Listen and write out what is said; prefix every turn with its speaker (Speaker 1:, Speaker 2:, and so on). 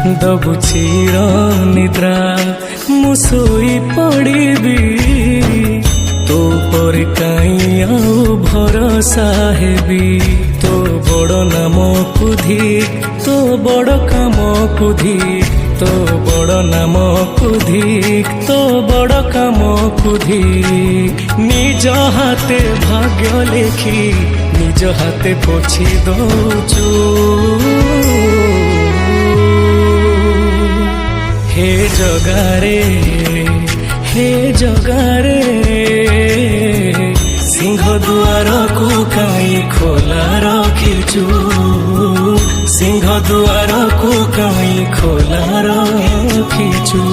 Speaker 1: दबु चिर निद्रा मु सोई पड़िबी तो पर काई आउ भरोसा हेबी तो बड़ नाम कुधी तो बड़ काम कुधी तो बड़ नाम कुधिक तो बड़ काम कुधिक निज हाथे भाग्य लेखी निज हाथे पोछि दौचु हे जगारे सिंह दुआर को काई खोला रखिचु सिंह दुआर को काई खोला रखिचु।